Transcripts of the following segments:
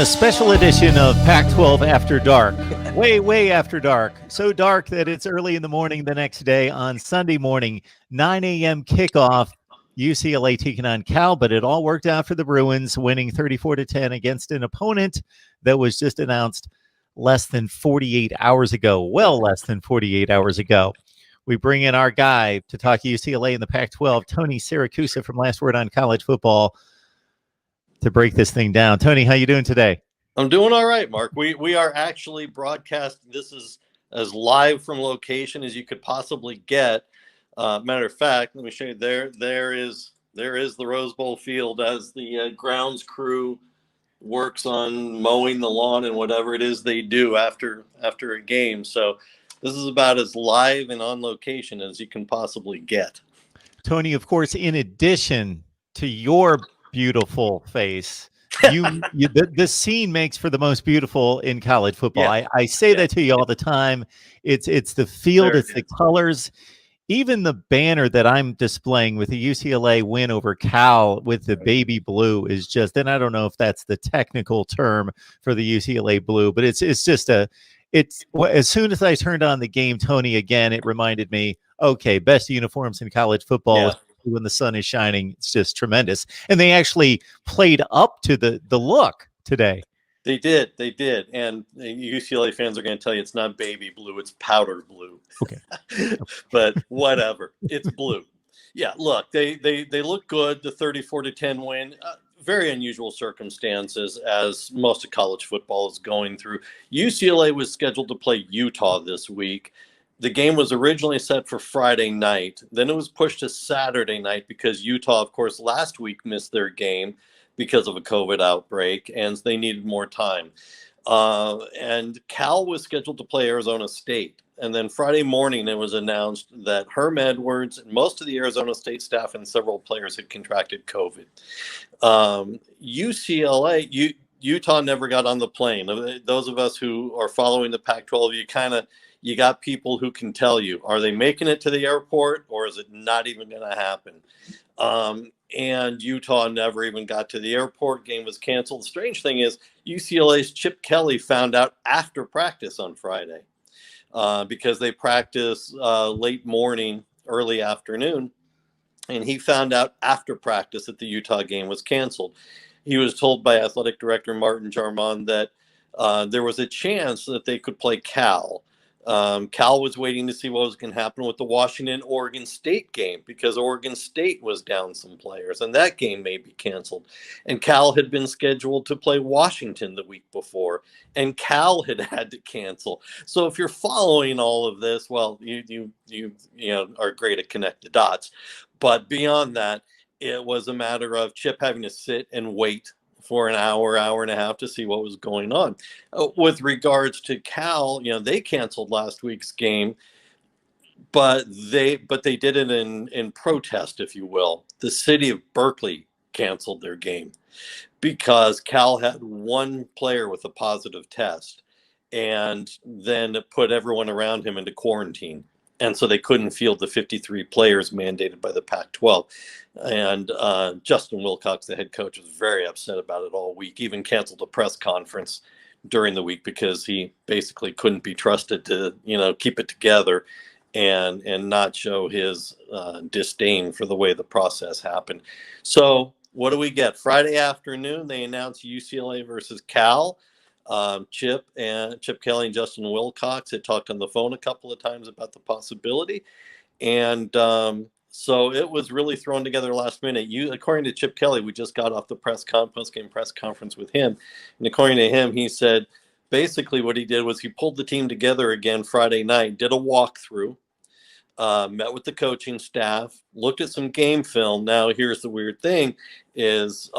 a special edition of Pac-12 After Dark. Way after dark. So dark that it's early in the morning the next day on Sunday morning, 9 a.m. kickoff, UCLA taking on Cal, but it all worked out for the Bruins, winning 34-10 against an opponent that was just announced less than 48 hours ago, well less than 48 hours ago. We bring in our guy to talk UCLA in the Pac-12, Tony Siracusa from Last Word on College Football, to break this thing down. Tony, how you doing today? I'm doing all right, Mark. We are actually broadcasting. This is as live from location as you could possibly get. Matter of fact, let me show you. There is the Rose Bowl field as the grounds crew works on mowing the lawn and whatever it is they do after a game. So this is about as live and on location as you can possibly get. Tony, of course, in addition to your beautiful face, the scene makes for the most beautiful in college football. Yeah. I say that to you all the time. It's the field, it's the colors. Even the banner that I'm displaying with the UCLA win over Cal with the baby blue is just, and I don't know if that's the technical term for the UCLA blue, but it's just as soon as I turned on the game, Tony, again, it reminded me, okay, best uniforms in college football. Yeah. When the sun is shining, it's just tremendous. And they actually played up to the look today. They did. And UCLA fans are going to tell you it's not baby blue, it's powder blue. Okay. But whatever. It's blue. Yeah, look, they look good, the 34-10 win. Very unusual circumstances as most of college football is going through. UCLA was scheduled to play Utah this week. The game was originally set for Friday night. Then it was pushed to Saturday night because Utah, of course, last week missed their game because of a COVID outbreak, and they needed more time. And Cal was scheduled to play Arizona State. And then Friday morning, it was announced that Herm Edwards and most of the Arizona State staff and several players had contracted COVID. Utah never got on the plane. Those of us who are following the Pac-12, you got people who can tell you, are they making it to the airport or is it not even going to happen? And Utah never even got to the airport. Game was canceled. The strange thing is UCLA's Chip Kelly found out after practice on Friday because they practice late morning, early afternoon. And he found out after practice that the Utah game was canceled. He was told by athletic director Martin Jarmon that there was a chance that they could play Cal. Cal was waiting to see what was going to happen with the Washington-Oregon State game because Oregon State was down some players, and that game may be canceled. And Cal had been scheduled to play Washington the week before, and Cal had to cancel. So if you're following all of this, well, you are great at connect the dots. But beyond that, it was a matter of Chip having to sit and wait for an hour and a half to see what was going on. With regards to Cal, they canceled last week's game, but they did it in protest, if you will. The city of Berkeley canceled their game because Cal had one player with a positive test and then put everyone around him into quarantine. And so they couldn't field the 53 players mandated by the Pac-12. And Justin Wilcox, the head coach, was very upset about it all week, even canceled a press conference during the week because he basically couldn't be trusted to, keep it together and not show his disdain for the way the process happened. So what do we get? Friday afternoon, they announced UCLA versus Cal. Chip Kelly and Justin Wilcox had talked on the phone a couple of times about the possibility. And so it was really thrown together last minute. According to Chip Kelly, we just got off the post-game press conference with him. And according to him, he said basically what he did was he pulled the team together again Friday night, did a walkthrough, met with the coaching staff, looked at some game film. Now, here's the weird thing is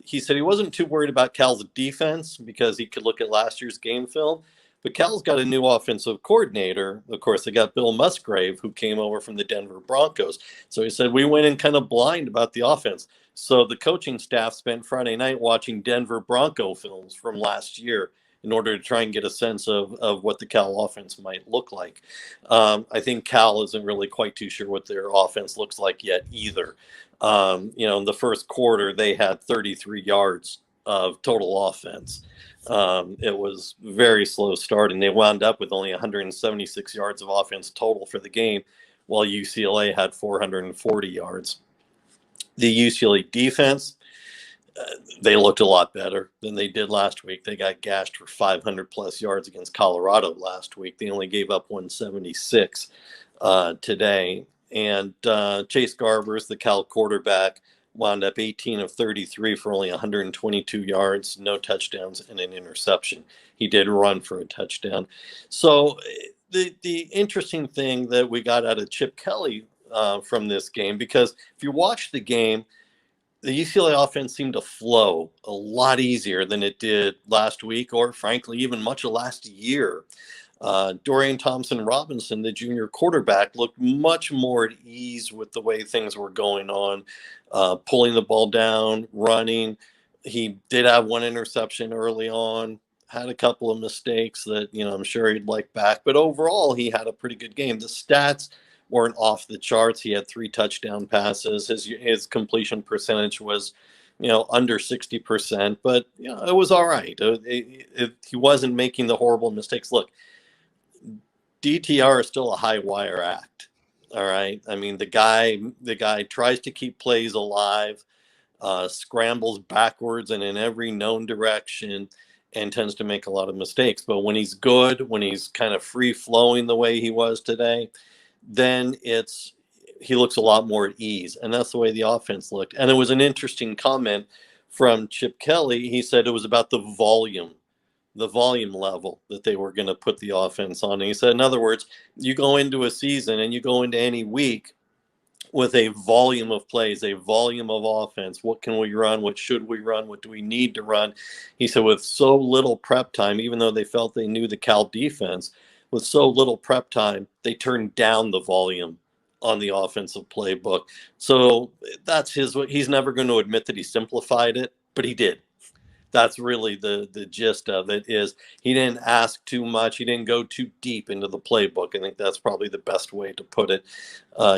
he said he wasn't too worried about Cal's defense because he could look at last year's game film. But Cal's got a new offensive coordinator. Of course, they got Bill Musgrave, who came over from the Denver Broncos. So he said, we went in kind of blind about the offense. So the coaching staff spent Friday night watching Denver Bronco films from last year in order to try and get a sense of what the Cal offense might look like. I think Cal isn't really quite too sure what their offense looks like yet either. In the first quarter, they had 33 yards of total offense. It was very slow start, and they wound up with only 176 yards of offense total for the game, while UCLA had 440 yards. The UCLA defense, they looked a lot better than they did last week. They got gashed for 500 plus yards against Colorado last week. They only gave up 176 today. And Chase Garbers, the Cal quarterback, wound up 18 of 33 for only 122 yards, no touchdowns, and an interception. He did run for a touchdown. So the interesting thing that we got out of Chip Kelly from this game, because if you watch the game, the UCLA offense seemed to flow a lot easier than it did last week, or frankly, even much of last year. Dorian Thompson-Robinson, the junior quarterback, looked much more at ease with the way things were going on, pulling the ball down, running. He did have one interception early on, had a couple of mistakes that, I'm sure he'd like back. But overall, he had a pretty good game. The stats weren't off the charts. He had 3 touchdown passes. His completion percentage was, under 60%, but it was all right. He wasn't making the horrible mistakes. Look, DTR is still a high wire act. All right. I mean, the guy tries to keep plays alive, scrambles backwards and in every known direction, and tends to make a lot of mistakes. But when he's good, when he's kind of free flowing the way he was today, then he looks a lot more at ease. And that's the way the offense looked. And it was an interesting comment from Chip Kelly. He said it was about the volume level that they were going to put the offense on. And he said, in other words, you go into a season and you go into any week with a volume of plays, a volume of offense. What can we run? What should we run? What do we need to run? He said, with so little prep time, even though they felt they knew the Cal defense, with so little prep time, they turned down the volume on the offensive playbook. So that's he's never going to admit that he simplified it, but he did. That's really the gist of it. Is he didn't ask too much. He didn't go too deep into the playbook. I think that's probably the best way to put it.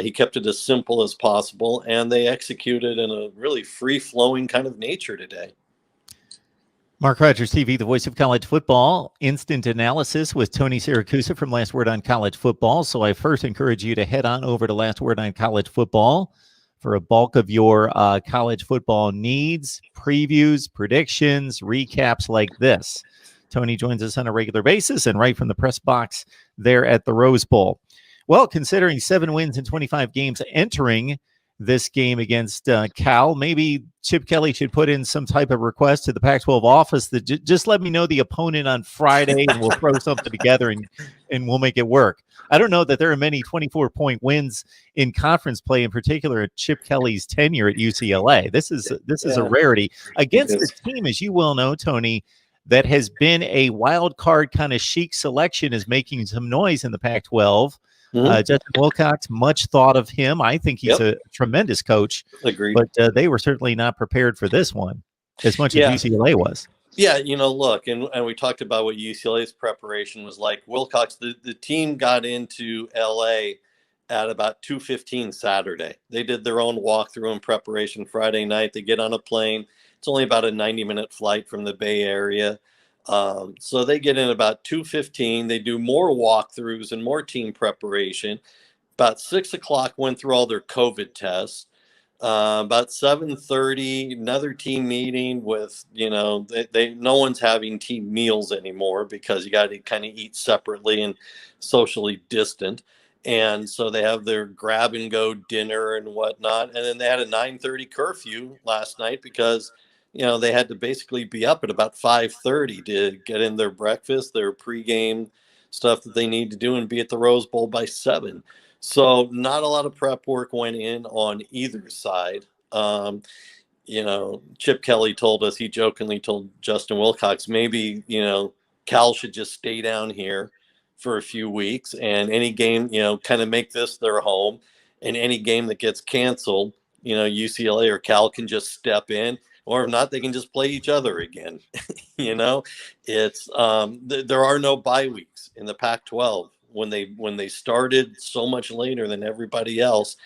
He kept it as simple as possible, and they executed in a really free-flowing kind of nature today. Mark Rogers TV, the voice of college football, instant analysis with Tony Siracusa from Last Word on College Football. So I first encourage you to head on over to Last Word on College Football for a bulk of your college football needs, previews, predictions, recaps like this. Tony joins us on a regular basis and right from the press box there at the Rose Bowl. Well, considering 7 wins in 25 games entering this game against Cal, maybe Chip Kelly should put in some type of request to the Pac-12 office that just let me know the opponent on Friday and we'll throw something together and we'll make it work. I don't know that there are many 24-point wins in conference play, in particular at Chip Kelly's tenure at UCLA. This is a rarity against a team, as you well know, Tony, that has been a wild card kind of chic selection, is making some noise in the Pac-12. Justin Wilcox, much thought of him. I think he's a tremendous coach. Agreed. But they were certainly not prepared for this one as much as UCLA was. Yeah, look, and we talked about what UCLA's preparation was like. Wilcox, the team got into LA at about 2:15 Saturday. They did their own walkthrough and preparation Friday night. They get on a plane. It's only about a 90-minute flight from the Bay Area. So they get in about 2:15. They do more walkthroughs and more team preparation. About 6 o'clock went through all their COVID tests. About 7:30, another team meeting with, no one's having team meals anymore because you got to kind of eat separately and socially distant. And so they have their grab and go dinner and whatnot. And then they had a 9:30 curfew last night because they had to basically be up at about 5:30 to get in their breakfast, their pregame stuff that they need to do, and be at the Rose Bowl by 7. So not a lot of prep work went in on either side. Chip Kelly told us, he jokingly told Justin Wilcox, maybe, Cal should just stay down here for a few weeks, and any game, kind of make this their home. And any game that gets canceled, UCLA or Cal can just step in. Or if not, they can just play each other again. It's there are no bye weeks in the Pac-12 when they started so much later than everybody else.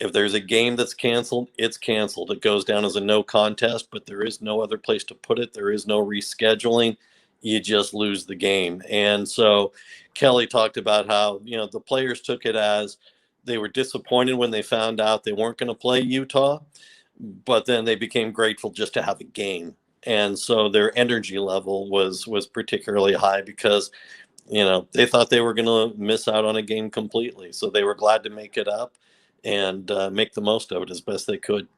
If there's a game that's canceled, it's canceled. It goes down as a no contest, but there is no other place to put it. There is no rescheduling. You just lose the game. And so Kelly talked about how, the players took it as they were disappointed when they found out they weren't going to play Utah, but then they became grateful just to have a game. And so their energy level was particularly high because, they thought they were going to miss out on a game completely. So they were glad to make it up and make the most of it as best they could.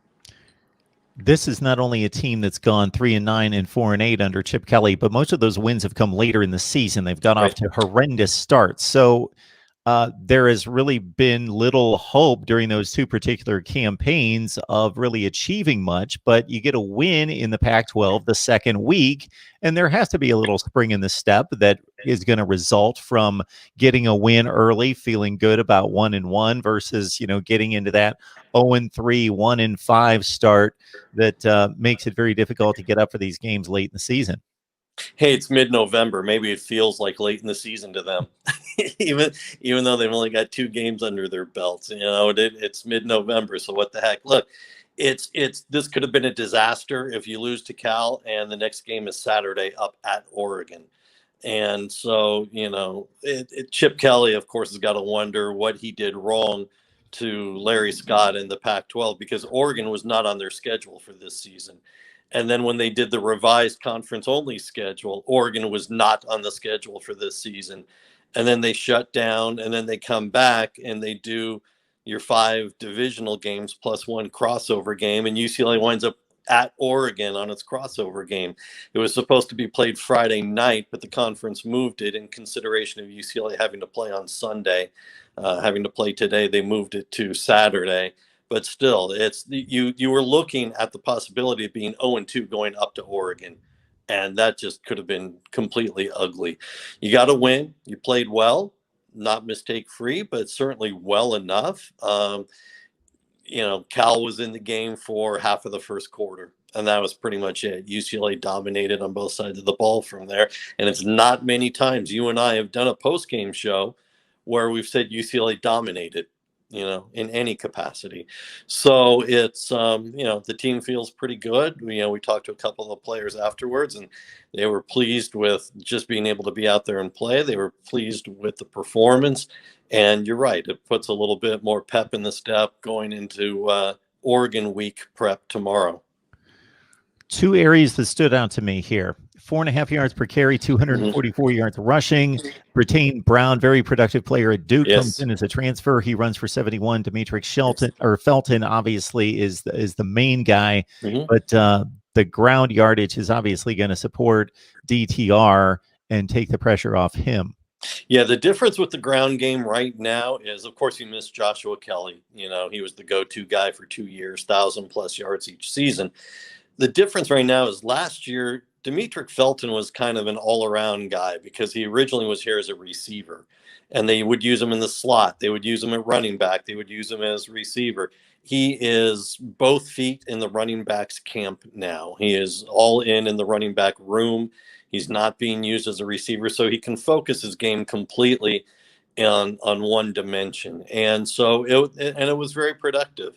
This is not only a team that's gone 3-9 and 4-8 under Chip Kelly, but most of those wins have come later in the season. They've got off to horrendous starts. So there has really been little hope during those two particular campaigns of really achieving much, but you get a win in the Pac-12 the second week, and there has to be a little spring in the step that is going to result from getting a win early, feeling good about 1-1 versus, getting into that 0-3, 1-5 start that makes it very difficult to get up for these games late in the season. Hey, it's mid-November. Maybe it feels like late in the season to them, even though they've only got 2 games under their belts. It's mid-November, so what the heck? Look, this could have been a disaster if you lose to Cal, and the next game is Saturday up at Oregon. And so, Chip Kelly, of course, has got to wonder what he did wrong to Larry Scott in the Pac-12 because Oregon was not on their schedule for this season. And then when they did the revised conference-only schedule, Oregon was not on the schedule for this season. And then they shut down, and then they come back, and they do your 5 divisional games plus 1 crossover game, and UCLA winds up at Oregon on its crossover game. It was supposed to be played Friday night, but the conference moved it in consideration of UCLA having to play on Sunday. Having to play today, they moved it to Saturday. But still, you were looking at the possibility of being 0-2 going up to Oregon, and that just could have been completely ugly. You got to win. You played well, not mistake-free, but certainly well enough. Cal was in the game for half of the first quarter, and that was pretty much it. UCLA dominated on both sides of the ball from there, and it's not many times you and I have done a post-game show where we've said UCLA dominated, in any capacity. So it's, the team feels pretty good. We talked to a couple of the players afterwards, and they were pleased with just being able to be out there and play. They were pleased with the performance. And you're right, it puts a little bit more pep in the step going into Oregon week prep tomorrow. 2 areas that stood out to me here. 4.5 yards per carry, 244 yards rushing. Britain Brown, very productive player at Duke, comes in as a transfer. He runs for 71. Demetric Felton obviously is the main guy, but the ground yardage is obviously going to support DTR and take the pressure off him. Yeah, the difference with the ground game right now is, of course, you miss Joshua Kelly. He was the go-to guy for 2 years, 1,000+ yards each season. The difference right now is last year, Demetric Felton was kind of an all-around guy because he originally was here as a receiver, and they would use him in the slot. They would use him at running back. They would use him as receiver. He is both feet in the running back's camp now. He is all in the running back room. He's not being used as a receiver, so he can focus his game completely on one dimension. And so it was very productive.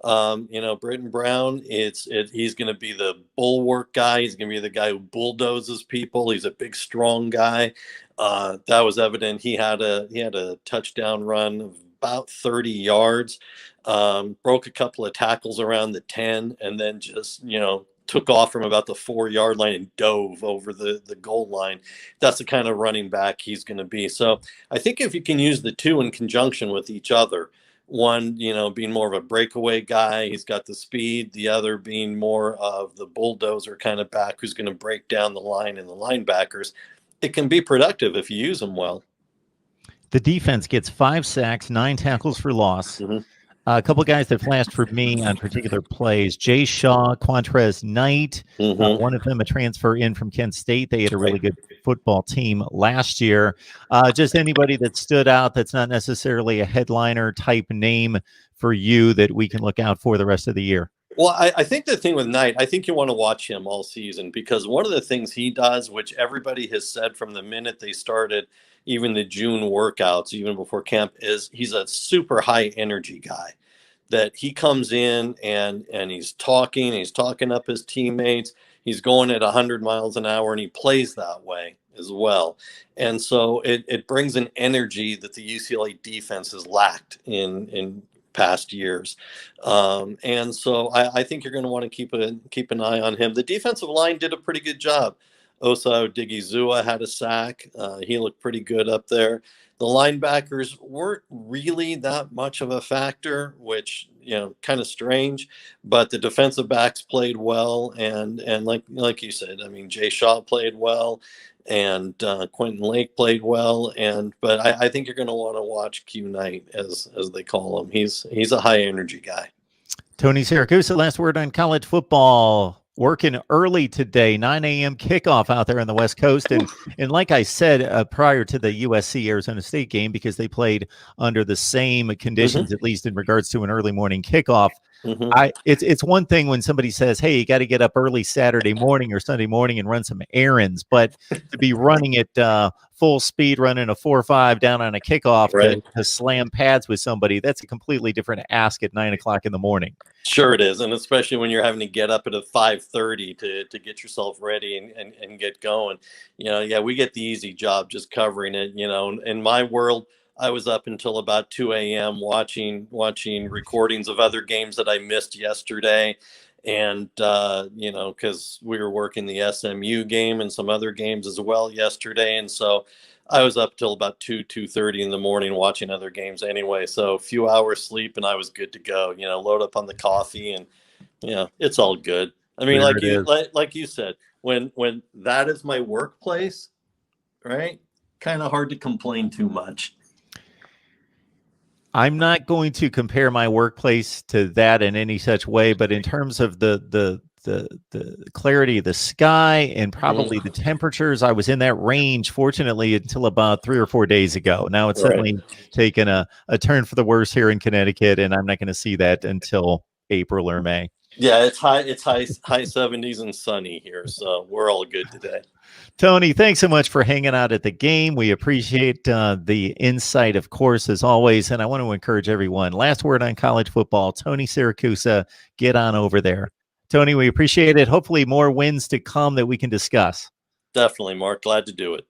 Britton Brown, he's going to be the bulwark guy. He's going to be the guy who bulldozes people. He's a big, strong guy. That was evident. He had a touchdown run of about 30 yards, broke a couple of tackles around the 10, and then just, took off from about the 4-yard line and dove over the goal line. That's the kind of running back he's going to be. So I think if you can use the 2 in conjunction with each other, one, being more of a breakaway guy, he's got the speed. The other being more of the bulldozer kind of back who's going to break down the line and the linebackers. It can be productive if you use them well. The defense gets 5 sacks, 9 tackles for loss. A couple of guys that flashed for me on particular plays: Jay Shaw, Quantrez Knight, one of them a transfer in from Kent State. They had a really good football team last year. Just anybody that stood out that's not necessarily a headliner type name for you that we can look out for the rest of the year. Well, I think the thing with Knight, I think you want to watch him all season because one of the things he does, which everybody has said from the minute they started, even the June workouts, even before camp, is he's a super high energy guy. that he comes in and he's talking up his teammates. He's going at 100 miles an hour, and he plays that way as well. And so it brings an energy that the UCLA defense has lacked in past years. And so I think you're going to want to keep an eye on him. The defensive line did a pretty good job. Osa Odigizua had a sack. He looked pretty good up there. The linebackers weren't really that much of a factor, which, kind of strange, but the defensive backs played well. And like you said, I mean, Jay Shaw played well, and Quentin Lake played well. But I think you're going to want to watch Q Knight, as they call him. He's a high energy guy. Tony Siragusa, last word on college football. Working early today, 9 a.m. kickoff out there on the West Coast. And like I said, prior to the USC-Arizona State game, because they played under the same conditions, at least in regards to an early morning kickoff, it's one thing when somebody says, hey, you got to get up early Saturday morning or Sunday morning and run some errands, but to be running at full speed, running a 4.5 down on a kickoff to slam pads with somebody, that's a completely different ask at 9 o'clock in the morning. Sure it is, and especially when you're having to get up at a 5:30 to get yourself ready and get going. We get the easy job just covering it. In my world, I was up until about 2 a.m. watching recordings of other games that I missed yesterday. And, because we were working the SMU game and some other games as well yesterday. And so I was up till about 2:30 in the morning watching other games anyway. So a few hours sleep and I was good to go, load up on the coffee, and, it's all good. I mean, like you said, when that is my workplace, right? Kind of hard to complain too much. I'm not going to compare my workplace to that in any such way, but in terms of the clarity of the sky and probably the temperatures, I was in that range, fortunately, until about 3 or 4 days ago. Now it's suddenly taken a turn for the worse here in Connecticut, and I'm not going to see that until April or May. Yeah, it's high 70s and sunny here, so we're all good today. Tony, thanks so much for hanging out at the game. We appreciate the insight, of course, as always. And I want to encourage everyone. Last word on college football. Tony Siragusa, get on over there. Tony, we appreciate it. Hopefully more wins to come that we can discuss. Definitely, Mark. Glad to do it.